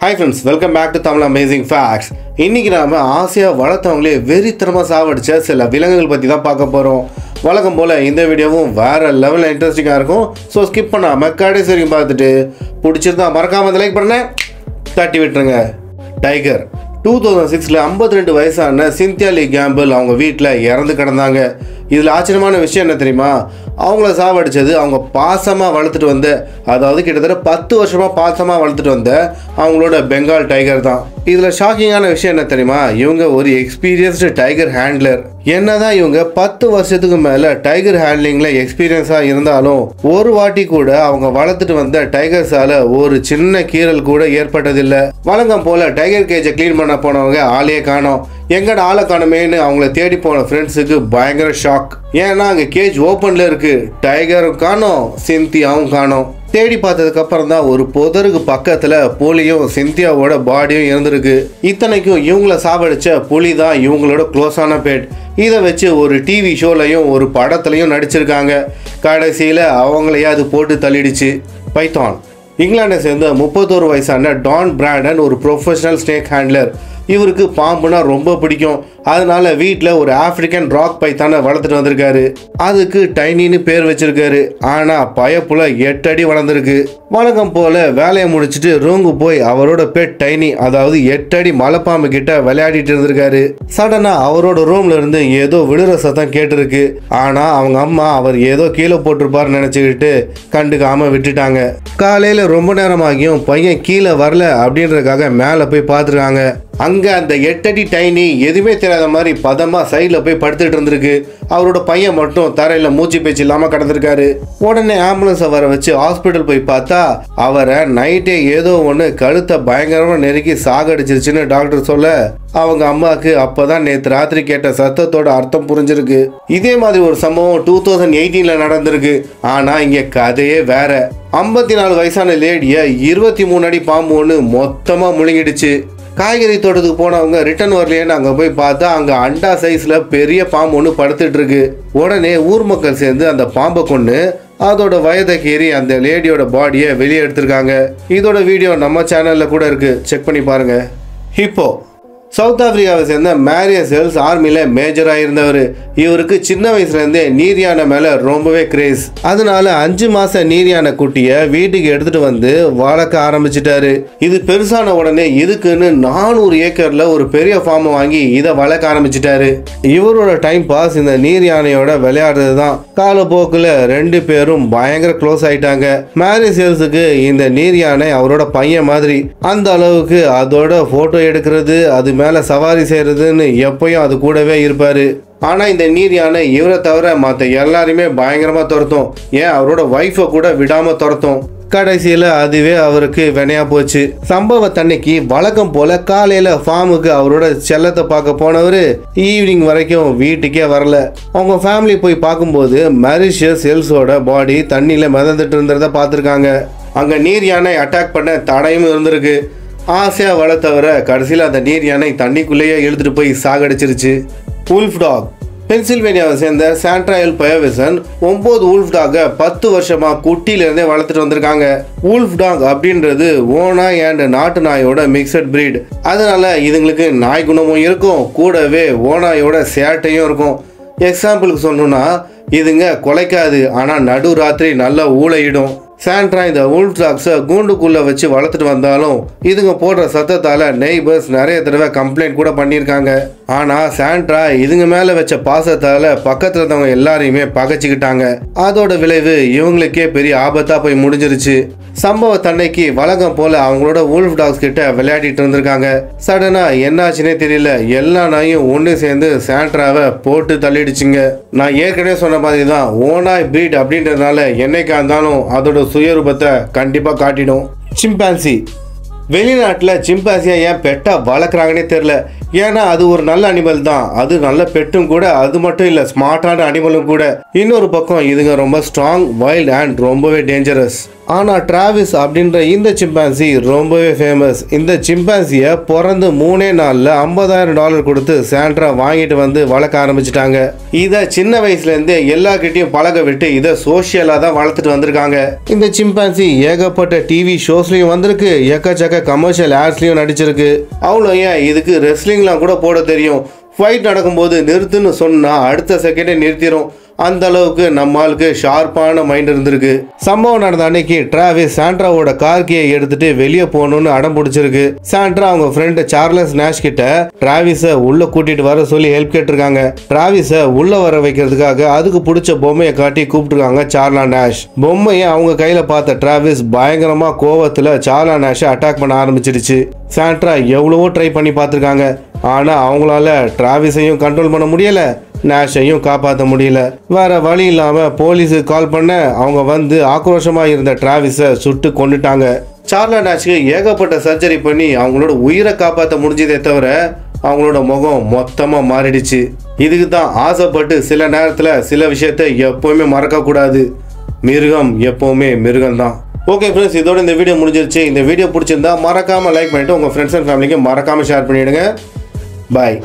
Hi friends, welcome back to Tamil Amazing Facts. இன்னைக்கு நாம ஆசையா வளர்த்தவங்களே வெறித்தனமா சாவடிச்ச சில விலங்குகள் பத்தி தான் பார்க்க போறோம். வழக்கம் போல இந்த வீடியோவும் வேற லெவல்ல இன்ட்ரெஸ்டிங்கா இருக்கும். ஸோ ஸ்கிப் பண்ணாம கடைசி வரைக்கும் பார்த்துட்டு பிடிச்சிருந்தா மறக்காம லைக் பண்ணுங்க, தட்டி விட்டுருங்க. டைகர் 2006ல் 52 வயசான சிந்தியா லீ கேம்பிள் அவங்க வீட்டில் இறந்து கிடந்தாங்க. இதில் ஆச்சரியமான விஷயம் என்ன தெரியுமா? அவங்கள சாவடிச்சது அவங்க பாசமாக வளர்த்துட்டு வந்த, அதாவது கிட்டத்தட்ட 10 வருஷமாக பாசமாக வளர்த்துட்டு வந்த அவங்களோட பெங்கால் டைகர் தான். இதில் ஷாக்கிங்கான விஷயம் என்ன தெரியுமா? இவங்க ஒரு எக்ஸ்பீரியன்ஸ்டு டைகர் ஹேண்ட்லர். என்னதான் இவங்க 10 வருஷத்துக்கு மேலே டைகர் ஹேண்ட்லிங்கில் எக்ஸ்பீரியன்ஸாக இருந்தாலும் ஒரு வாட்டி கூட அவங்க வளர்த்துட்டு வந்த டைகர்ஸால் ஒரு சின்ன கீறல் கூட ஏற்பட்டதில்லை. வழக்கம் போல் டைகர் கேஜை க்ளீன் பண்ண போனவங்க ஆளையே காணோம். எங்கட ஆளை காணுமேன்னு அவங்கள தேடி போன ஃப்ரெண்ட்ஸுக்கு பயங்கர ஷாக். ஏன்னா அங்கே கேஜ் ஓப்பனில் இருக்கு, டைகரும் காணோம், சிந்தியாவும் காணோம். தேடி பார்த்ததுக்கு அப்புறம் தான் ஒரு புதருக்கு பக்கத்துல புலியும் சிந்தியாவோட பாடியும் இருந்திருக்கு. இத்தனைக்கும் இவங்கள சாவடிச்ச புலி தான் இவங்களோட க்ளோஸான பெட். இதை வச்சு ஒரு டிவி ஷோலையும் ஒரு படத்துலையும் நடிச்சிருக்காங்க. கடைசியில் அவங்களையே அது போட்டு தள்ளிடுச்சு. பைத்தான் இங்கிலாண்டை சேர்ந்த 31 வயசான டான் பிராண்டன் ஒரு ப்ரொஃபஷனல் ஸ்னேக் ஹேண்ட்லர். இவருக்கு பாம்புனா ரொம்ப பிடிக்கும். அதனால வீட்டில் ஒரு ஆப்பிரிக்கன் ராக் பைத்தானை வளர்த்துட்டு வந்திருக்காரு. அதுக்கு டைனின்னு பேர் வச்சிருக்காரு. ஆனால் பயப்புல 8 அடி வளர்ந்துருக்கு. வழக்கம் போல வேலையை முடிச்சுட்டு ரூமுக்கு போய் அவரோட பெட் டைனி, அதாவது 8 அடி மலைப்பாம்பு கிட்ட விளையாடிட்டு இருந்திருக்காரு. சடனா அவரோட ரூம்ல இருந்து ஏதோ விழுற சத்தம் கேட்டிருக்கு. ஆனா அவங்க அம்மா அவர் ஏதோ கீழே போட்டிருப்பாருன்னு நினைச்சுக்கிட்டு கண்டுக்காம விட்டுட்டாங்க. காலையில ரொம்ப நேரமாகியும் பையன் கீழே வரல அப்படின்றதுக்காக மேலே போய் பார்த்துருக்காங்க. அங்க அந்த 8 அடி டைனி எதுவுமே தெரியாத மாதிரி பதமா சைடில் போய் படுத்துட்டு இருந்திருக்கு. அவரோட பையன் மட்டும் தரையில மூச்சு பேச்சு இல்லாம கிடந்திருக்காரு. உடனே ஆம்புலன்ஸை வர வச்சு ஹாஸ்பிட்டல் போய் பார்த்தா அவரை நைட்டே ஏதோ ஒன்று கழுத்தை பயங்கரமா நெருக்கி சாகடிச்சிருச்சுன்னு டாக்டர் சொல்ல, அவங்க அம்மாவுக்கு அப்பதான் நேற்று ராத்திரி கேட்ட சத்தத்தோட அர்த்தம் புரிஞ்சிருக்கு. இதே மாதிரி ஒரு சம்பவம் 2018ல் நடந்திருக்கு. ஆனா இங்க கதையே வேற. 54 வயசான லேடிய 23 அடி பாம்பு ஒன்று மொத்தமா முழுங்கிடுச்சு. காய்கறி தோட்டத்துக்கு போனவங்க ரிட்டர்ன் வரலையேன்னு அங்கே போய் பார்த்தா அங்கே அண்டா சைஸில் பெரிய பாம்பு ஒன்று படுத்துட்டு இருக்கு. உடனே ஊர் மக்கள் சேர்ந்து அந்த பாம்பை கொண்டு அதோட வயதை கீறி அந்த லேடியோட பாடியை வெளியே எடுத்திருக்காங்க. இதோட வீடியோ நம்ம சேனலில் கூட இருக்கு, செக் பண்ணி பாருங்க. ஹிப்போ சவுத் ஆப்பிரிக்காவை சேர்ந்த மேரியஸ் ஹெல்ஸ் ஆர்மியில் மேஜராக இருந்தவர். இவருக்கு சின்ன வயசுலேருந்தே நீர் யானை மேலே ரொம்பவே கிரேஸ். அதனால 5 மாத நீர் யானை குட்டியை வீட்டுக்கு எடுத்துகிட்டு வந்து வளர்க்க ஆரம்பிச்சிட்டாரு. இது பெருசான உடனே இதுக்குன்னு 400 ஏக்கரில் ஒரு பெரிய ஃபார்மை வாங்கி இதை வளர்க்க ஆரம்பிச்சிட்டாரு. இவரோட டைம் பாஸ் இந்த நீர் யானையோட விளையாடுறது தான். காலப்போக்கில் 2 பேரும் பயங்கர க்ளோஸ் ஆயிட்டாங்க. மேரியஸ் ஹெல்ஸுக்கு இந்த நீர் யானை அவரோட பையன் மாதிரி. அந்த அளவுக்கு அதோட ஃபோட்டோ எடுக்கிறது, அது மேல சவாரி செய்யறதுன்னு எப்பயும் அது கூடவே இருப்பாரு. ஆனா இந்த நீர் யானை இவரை தவிர மற்ற எல்லாருமே பயங்கரமா துரத்தும். ஏன் அவரோட ஒய்ஃபை கூட விடாம துரத்தும். கடைசியில் அதுவே அவருக்கு வினையா போச்சு. சம்பவத்தன்னைக்கு வழக்கம் போல காலையில ஃபார்முக்கு அவரோட செல்லத்தை பார்க்க போனவர் ஈவினிங் வரைக்கும் வீட்டுக்கே வரல. அவங்க ஃபேமிலி போய் பார்க்கும்போது மேரிஷியஸ் ஹெல்ஸோட பாடி தண்ணியில மிதந்துட்டு இருந்ததை பார்த்துருக்காங்க. அங்க நீர் யானை அட்டாக் பண்ண தடையும் இருந்திருக்கு. ஆசையாக வளர்த்தவர கடைசியில் அந்த நீர் யானை தண்ணிக்குள்ளேயே இழுத்துட்டு போய் சாகடிச்சிருச்சு. உல்ஃப் டாக் பென்சில்வேனியாவை சேர்ந்த சாண்ட்ரா எல் பயவிசன் 9 உல்ஃப் டாகை 10 வருஷமா குட்டியிலேருந்தே வளர்த்துட்டு வந்திருக்காங்க. உல்ஃப் டாக் அப்படின்றது ஓநாய் அண்ட் நாட்டு நாயோட மிக்சட் பிரீட். அதனால இதுங்களுக்கு நாய் குணமும் இருக்கும், கூடவே ஓநாயோட சேட்டையும் இருக்கும். எக்ஸாம்பிளுக்கு சொல்லணும்னா இதுங்க குலைக்காது, ஆனால் நடு ராத்திரி நல்லா ஊழையிடும். சாண்ட்ரா இந்த உல்ஃப் டாக்ஸை கூண்டுக்குள்ளே வச்சு வளர்த்துட்டு வந்தாலும் இதுங்க போடுற சத்தத்தால் நெய்பர்ஸ் நிறைய தடவை கம்ப்ளைண்ட் கூட பண்ணியிருக்காங்க. ஆனால் சாண்ட்ரா இதுங்க மேலே வச்ச பாசத்தால் பக்கத்தில் இருந்தவங்க எல்லாரையுமே பகைச்சிக்கிட்டாங்க. அதோட விளைவு இவங்களுக்கே பெரிய ஆபத்தாக போய் முடிஞ்சிருச்சு. சம்பவத்தன்னைக்கு வழக்கம் போல அவங்களோட உல்ஃப் டாக்ஸ் கிட்ட விளையாடிட்டு இருந்திருக்காங்க. சடனா என்னாச்சுன்னே தெரியல, எல்லா நாயும் ஒன்று சேர்ந்து சாண்ட்ராவை போட்டு தள்ளிடுச்சுங்க. நான் ஏற்கனவே சொன்ன மாதிரி தான், ஓநாய் பிரீட் அப்படின்றதுனால என்னைக்கா இருந்தாலும் அதோட சுயரூபத்தை கண்டிப்பாக காட்டிடும். சிம்பான்சி வெளிநாட்டில் சிம்பான்சியை ஏன் பெட்டா வளர்க்குறாங்கன்னே தெரில. ஏன்னா அது ஒரு நல்ல அனிமல் தான், அது நல்ல பெட்டும் கூட, அது மட்டும் இல்ல ஸ்மார்ட்டான அனிமலும் கூட. இன்னொரு பக்கம் இதுங்க ரொம்ப ஸ்ட்ராங், வைல்ட் அண்ட் ரொம்பவே டேஞ்சரஸ். ஆனா டிராவிஸ் அப்படின்ற இந்த சிம்பான்சி ரொம்பவே ஃபேமஸ். இந்த சிம்பான்சியை பிறந்து 3 நாள்ல $50,000 கொடுத்து சாண்ட்ரா வாங்கிட்டு வந்து வளர்க்க ஆரம்பிச்சிட்டாங்க. இதை சின்ன வயசுல இருந்தே எல்லார்கிட்டையும் பழக விட்டு இதை சோஷியலா தான் வளர்த்துட்டு வந்திருக்காங்க. இந்த சிம்பான்சி ஏகப்பட்ட டிவி ஷோஸ்லயும் வந்திருக்கு, எக்கச்சக்க கமர்ஷியல் ஆட்ஸ்லயும் நடிச்சிருக்கு. அவ்வளோ ஏன் இதுக்கு ரெஸ்லிங்லாம் கூட போட தெரியும். ஃபைட் நடக்கும்போது நிறுத்துன்னு சொன்னா அடுத்த செகண்டே நிறுத்திடும். அந்த அளவுக்கு நம்ம ஆளுக்கு ஷார்ப்பான மைண்ட் இருந்திருக்கு. சம்பவம் நடந்த அன்னைக்கு டிராவிஸ் சாண்ட்ராவோட கார் கீயை எடுத்துட்டு வெளியே போகணும்னு அடம் பிடிச்சிருக்கு. சாண்ட்ரா அவங்க ஃப்ரெண்ட் சார்லஸ் நேஷ் கிட்ட டிராவிஸை உள்ள கூட்டிட்டு வர சொல்லி ஹெல்ப் கேட்டிருக்காங்க. டிராவிஸை உள்ள வர வைக்கிறதுக்காக அதுக்கு பிடிச்ச பொம்மையை காட்டி கூப்பிட்டுருக்காங்க சார்லா நேஷ். பொம்மையை அவங்க கையில பார்த்த டிராவிஸ் பயங்கரமா கோவத்துல சார்லா நேஷை அட்டாக் பண்ண ஆரம்பிச்சிருச்சு. சாண்ட்ரா எவ்வளவோ ட்ரை பண்ணி பார்த்துருக்காங்க, ஆனா அவங்களால டிராவிஸையும் கண்ட்ரோல் பண்ண முடியல, நேஷையும் காப்பாற்ற முடியல. வேற வழி இல்லாம போலீஸுக்கு கால் பண்ண அவங்க வந்து ஆக்ரோஷமா இருந்த டிராவிஸை சுட்டு கொண்டுட்டாங்க. சார்லா நேஷ்க்கு ஏகப்பட்ட சர்ஜரி பண்ணி அவங்களோட உயிரை காப்பாற்ற முடிஞ்சதே தவிர அவங்களோட முகம் மொத்தமா மாறிடுச்சு. இதுக்கு தான் ஆசைப்பட்டு சில நேரத்துல சில விஷயத்தை எப்பவுமே மறக்க கூடாது. மிருகம் எப்பவுமே மிருகம் தான். ஓகே ஃப்ரெண்ட்ஸ், இதோட இந்த வீடியோ முடிஞ்சிருச்சு. இந்த வீடியோ பிடிச்சிருந்தா மறக்காம லைக் பண்ணிட்டு உங்க ஃப்ரெண்ட்ஸ் அண்ட் ஃபேமிலிக்கு மறக்காம ஷேர் பண்ணிடுங்க. பாய்.